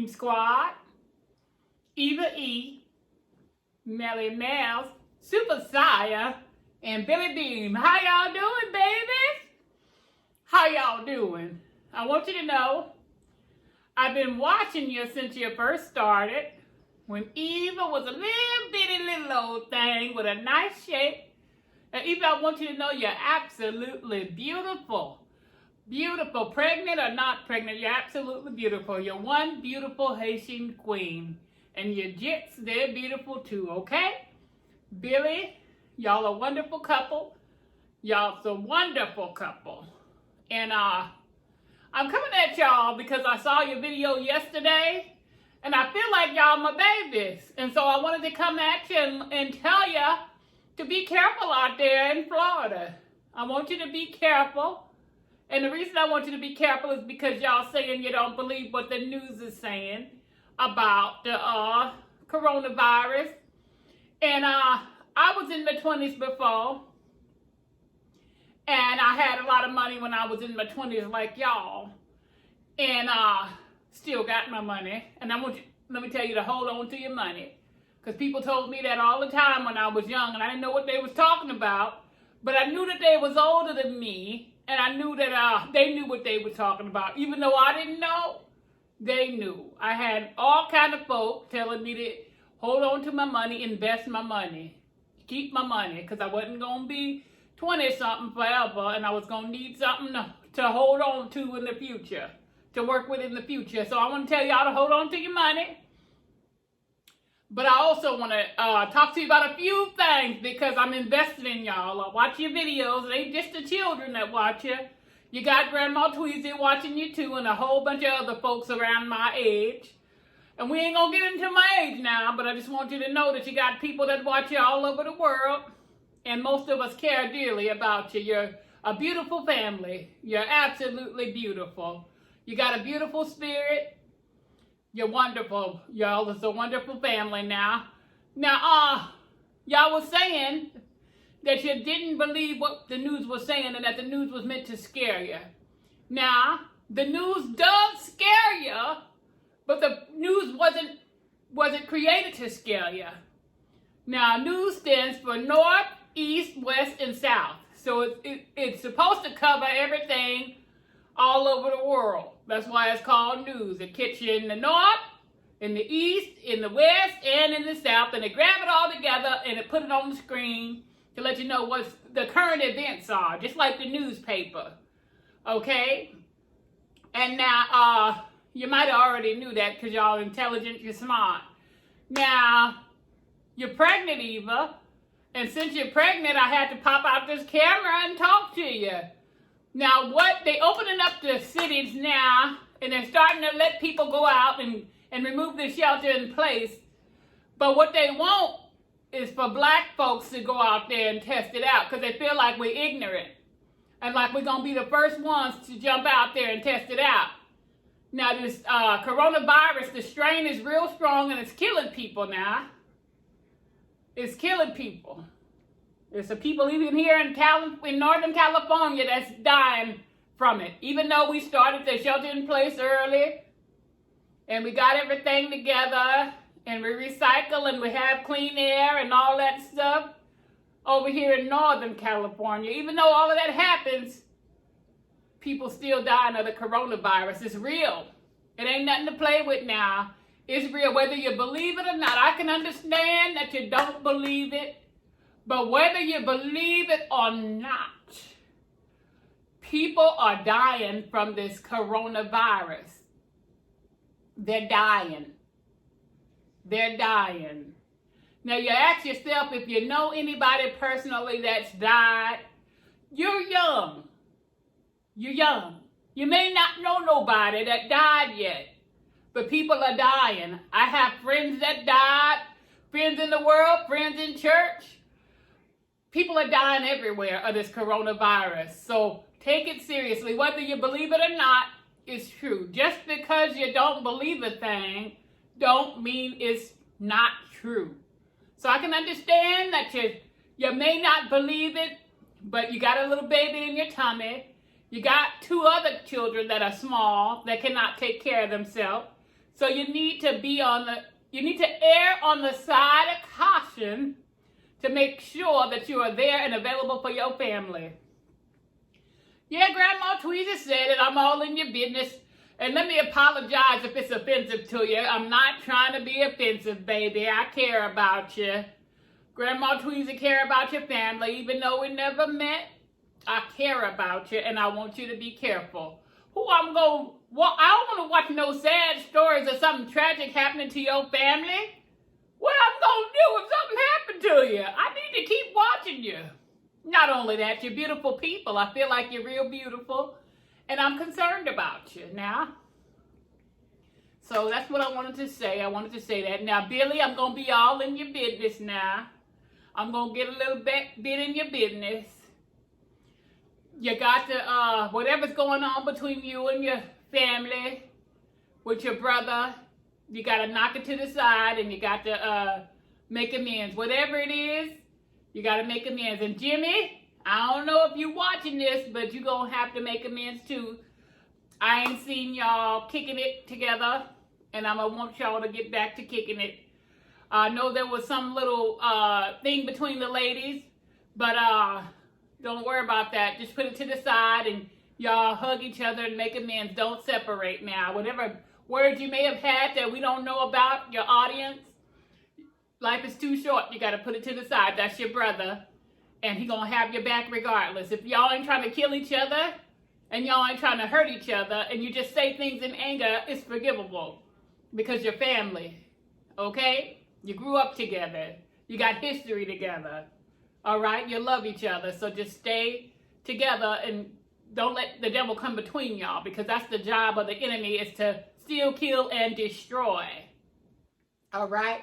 B.E.A.M squad, Eva E, Melly Mel's, Super Saya, and Billy B.E.A.M. How y'all doing, babies? How y'all doing? I want you to know, I've been watching you since you first started, when Eva was a little bitty little old thing with a nice shape. And Eva, I want you to know you're absolutely beautiful. Beautiful, pregnant or not pregnant, you're absolutely beautiful. You're one beautiful Haitian queen. And your jits, they're beautiful too, okay? Billy, y'all a wonderful couple. Y'all's a wonderful couple. And I'm coming at y'all because I saw your video yesterday. And I feel like y'all my babies. And so I wanted to come at you and tell you to be careful out there in Florida. I want you to be careful. And the reason I want you to be careful is because y'all saying you don't believe what the news is saying about the coronavirus. And I was in my 20s before. And I had a lot of money when I was in my 20s like y'all. And still got my money. And let me tell you to hold on to your money. Because people told me that all the time when I was young. And I didn't know what they was talking about. But I knew that they was older than me. And I knew that they knew what they were talking about. Even though I didn't know, they knew. I had all kind of folk telling me to hold on to my money, invest my money, keep my money. Because I wasn't going to be 20-something forever. And I was going to need something to hold on to in the future. To work with in the future. So I want to tell y'all to hold on to your money. But I also want to talk to you about a few things because I'm invested in y'all. I watch your videos. It ain't just the children that watch you. You got Grandma Tweezy watching you too and a whole bunch of other folks around my age. And we ain't going to get into my age now, but I just want you to know that you got people that watch you all over the world. And most of us care dearly about you. You're a beautiful family. You're absolutely beautiful. You got a beautiful spirit. You're wonderful. Y'all is a wonderful family now. Now, y'all was saying that you didn't believe what the news was saying and that the news was meant to scare you. Now, the news does scare you, but the news wasn't created to scare you. Now, news stands for North, East, West, and South. So it's supposed to cover everything all over the world. That's why it's called news. It catches you in the north, in the east, in the west, and in the south. And they grab it all together and they put it on the screen to let you know what the current events are. Just like the newspaper. Okay? And now, you might have already knew that because y'all intelligent, you're smart. Now, you're pregnant, Eva. And since you're pregnant, I had to pop out this camera and talk to you. Now, they opening up the cities now, and they're starting to let people go out and remove the shelter in place. But what they want is for black folks to go out there and test it out because they feel like we're ignorant. And like we're going to be the first ones to jump out there and test it out. Now, this coronavirus, the strain is real strong and it's killing people now. It's killing people. There's some people even here in Northern California that's dying from it. Even though we started the shelter in place early and we got everything together and we recycle and we have clean air and all that stuff over here in Northern California. Even though all of that happens, people still dying of the coronavirus. It's real. It ain't nothing to play with now. It's real. Whether you believe it or not, I can understand that you don't believe it. But whether you believe it or not, people are dying from this coronavirus. They're dying. They're dying. Now you ask yourself if you know anybody personally that's died. You're young. You're young. You may not know nobody that died yet. But people are dying. I have friends that died. Friends in the world. Friends in church. People are dying everywhere of this coronavirus. So take it seriously. Whether you believe it or not, it's true. Just because you don't believe a thing, don't mean it's not true. So I can understand that you may not believe it, but you got a little baby in your tummy. You got 2 other children that are small, that cannot take care of themselves. So you need to err on the side of caution to make sure that you are there and available for your family. Yeah, Grandma Tweezy said it. I'm all in your business. And let me apologize if it's offensive to you. I'm not trying to be offensive, baby. I care about you. Grandma Tweezy care about your family. Even though we never met, I care about you, and I want you to be careful. I don't want to watch no sad stories of something tragic happening to your family. What I'm going to do if something happened to you? I need to keep watching you. Not only that, you're beautiful people. I feel like you're real beautiful, and I'm concerned about you now. So that's what I wanted to say. I wanted to say that. Now, Billy, I'm going to be all in your business now. I'm going to get a little bit in your business. You got to, whatever's going on between you and your family, with your brother, you got to knock it to the side, and you got to make amends. Whatever it is, you got to make amends. And Jimmy, I don't know if you're watching this, but you're going to have to make amends too. I ain't seen y'all kicking it together, and I'm going to want y'all to get back to kicking it. I know there was some little thing between the ladies, but don't worry about that. Just put it to the side and y'all hug each other and make amends. Don't separate now. Whatever words you may have had that we don't know about, your audience, life is too short. You got to put it to the side. That's your brother, and he going to have your back regardless. If y'all ain't trying to kill each other and y'all ain't trying to hurt each other and you just say things in anger, it's forgivable because you're family, okay? You grew up together. You got history together. All right? You love each other. So just stay together and don't let the devil come between y'all, because that's the job of the enemy, is to steal, kill, and destroy. All right?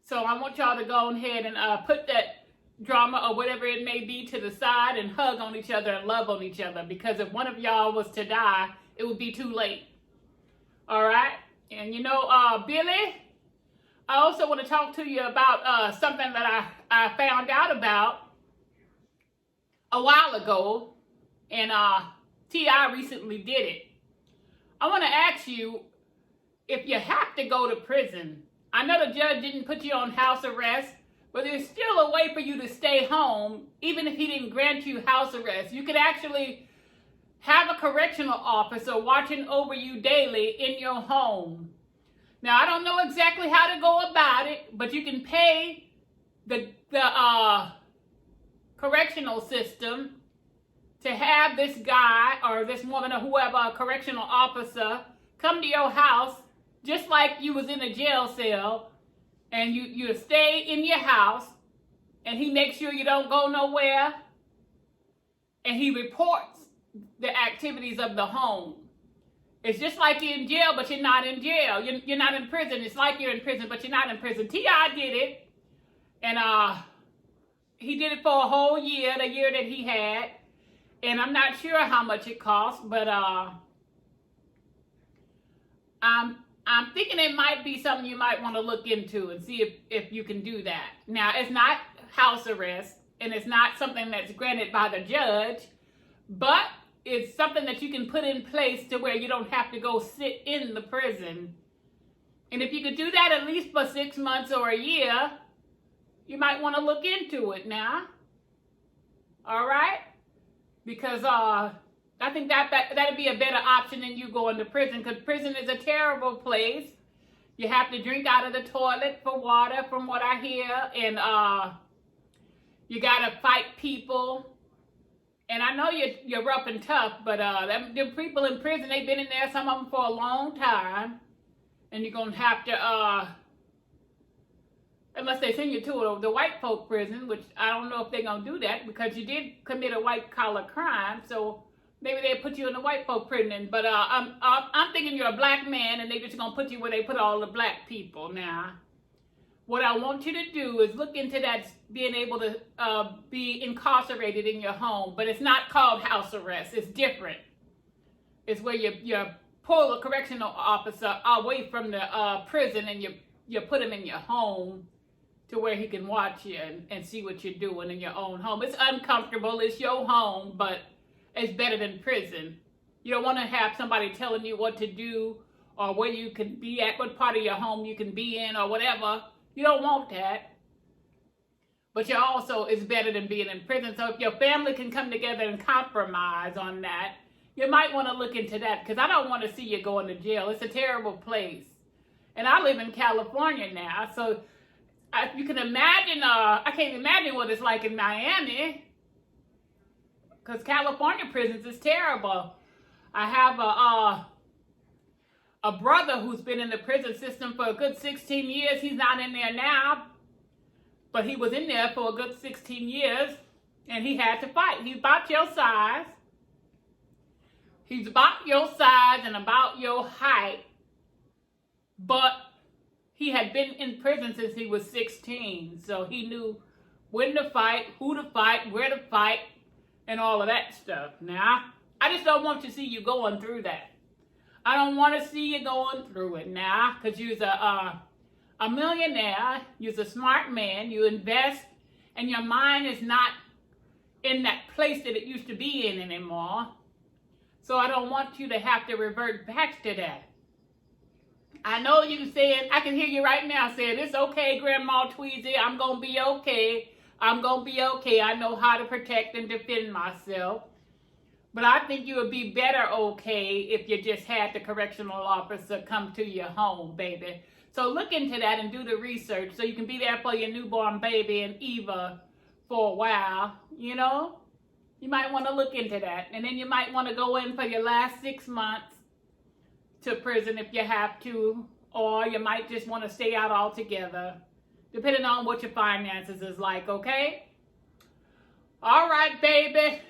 So I want y'all to go ahead and put that drama or whatever it may be to the side and hug on each other and love on each other, because if one of y'all was to die, it would be too late. All right? And you know, Billy, I also want to talk to you about something that I found out about a while ago, and T.I. recently did it. I want to ask you if you have to go to prison. I know the judge didn't put you on house arrest, but there's still a way for you to stay home, even if he didn't grant you house arrest. You could actually have a correctional officer watching over you daily in your home. Now, I don't know exactly how to go about it, but you can pay the correctional system to have this guy or this woman or whoever, a correctional officer, come to your house just like you was in a jail cell, and you stay in your house, and he makes sure you don't go nowhere, and he reports the activities of the home. It's just like you're in jail, but you're not in jail. You're not in prison. It's like you're in prison, but you're not in prison. T.I. did it, and he did it for a whole year, the year that he had, and I'm not sure how much it cost, but I'm thinking it might be something you might want to look into and see if you can do that. Now, it's not house arrest, and it's not something that's granted by the judge, but it's something that you can put in place to where you don't have to go sit in the prison. And if you could do that at least for 6 months or a year, you might want to look into it now. All right? Because I think that'd be a better option than you going to prison, because prison is a terrible place. You have to drink out of the toilet for water, from what I hear, and you got to fight people. And I know you're rough and tough, but the people in prison, they've been in there, some of them, for a long time. And you're going to have to, unless they send you to the white folk prison, which I don't know if they're going to do that, because you did commit a white collar crime. So maybe they'll put you in the white folk prison. But I'm thinking you're a black man, and they're just going to put you where they put all the black people now. What I want you to do is look into that, being able to be incarcerated in your home. But it's not called house arrest. It's different. It's where you pull a correctional officer away from the prison, and you put him in your home to where he can watch you and see what you're doing in your own home. It's uncomfortable. It's your home, but it's better than prison. You don't want to have somebody telling you what to do or where you can be at, what part of your home you can be in or whatever. You don't want that. But you also, it's better than being in prison. So if your family can come together and compromise on that, you might want to look into that, because I don't want to see you going to jail. It's a terrible place. And I live in California now, so you can imagine, I can't imagine what it's like in Miami, because California prisons is terrible. I have a brother who's been in the prison system for a good 16 years. He's not in there now, but he was in there for a good 16 years, and he had to fight. He's about your size. He's about your size and about your height, but he had been in prison since he was 16, so he knew when to fight, who to fight, where to fight, and all of that stuff. Now, I just don't want to see you going through that. I don't want to see you going through it now, because you're a millionaire, you're a smart man, you invest, and your mind is not in that place that it used to be in anymore. So I don't want you to have to revert back to that. I know you saying, I can hear you right now saying, it's okay, Grandma Tweezy, I'm going to be okay. I'm going to be okay. I know how to protect and defend myself. But I think you would be better okay if you just had the correctional officer come to your home, baby. So look into that and do the research so you can be there for your newborn baby and Eva for a while, you know? You might want to look into that. And then you might want to go in for your last 6 months to prison if you have to. Or you might just want to stay out altogether, depending on what your finances is like, okay? All right, baby.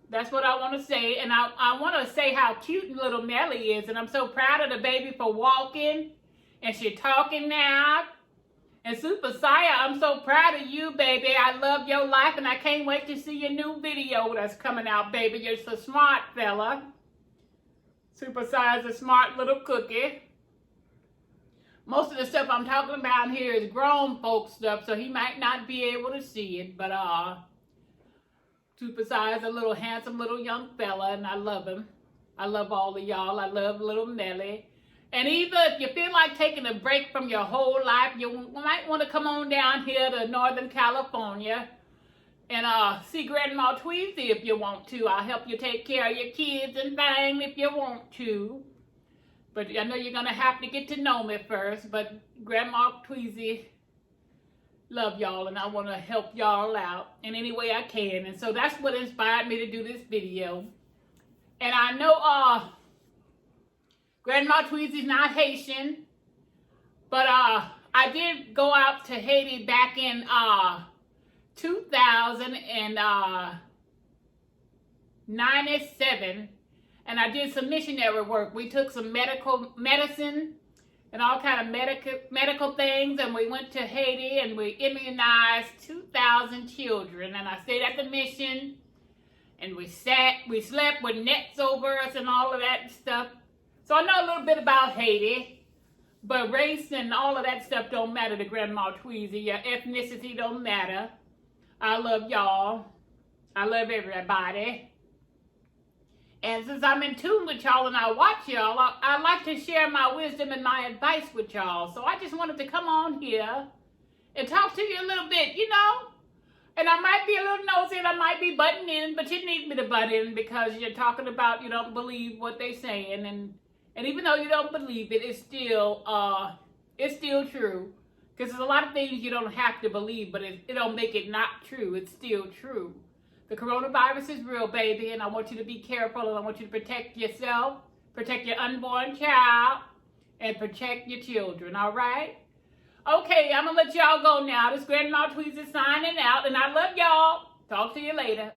That's what I want to say. And I want to say how cute little Nellie is. And I'm so proud of the baby for walking. And she's talking now. And Super Saya, I'm so proud of you, baby. I love your life, and I can't wait to see your new video that's coming out, baby. You're so smart, fella. Super Saya's a smart little cookie. Most of the stuff I'm talking about here is grown folk stuff, so he might not be able to see it, but Super Saya's a little handsome little young fella, and I love him. I love all of y'all. I love little Nellie. And either if you feel like taking a break from your whole life, you might want to come on down here to Northern California and see Grandma Tweezy if you want to. I'll help you take care of your kids and things if you want to. But I know you're going to have to get to know me first. But Grandma Tweezy, love y'all, and I want to help y'all out in any way I can. And so that's what inspired me to do this video. And I know Grandma Tweezy's not Haitian, but I did go out to Haiti back in 2097, and I did some missionary work. We took some medicine and all kind of medical things, and we went to Haiti and we immunized 2,000 children. And I stayed at the mission, and we slept with nets over us and all of that stuff. So I know a little bit about Haiti, but race and all of that stuff don't matter to Grandma Tweezy. Your ethnicity don't matter. I love y'all. I love everybody. And since I'm in tune with y'all and I watch y'all, I like to share my wisdom and my advice with y'all. So I just wanted to come on here and talk to you a little bit, you know. And I might be a little nosy and I might be butting in, but you need me to butt in because you're talking about you don't believe what they're saying. And even though you don't believe it, it's still true. Because there's a lot of things you don't have to believe, but it don't make it not true. It's still true. The coronavirus is real, baby, and I want you to be careful, and I want you to protect yourself, protect your unborn child, and protect your children, all right? Okay, I'm going to let y'all go now. This Grandma Tweezy signing out, and I love y'all. Talk to you later.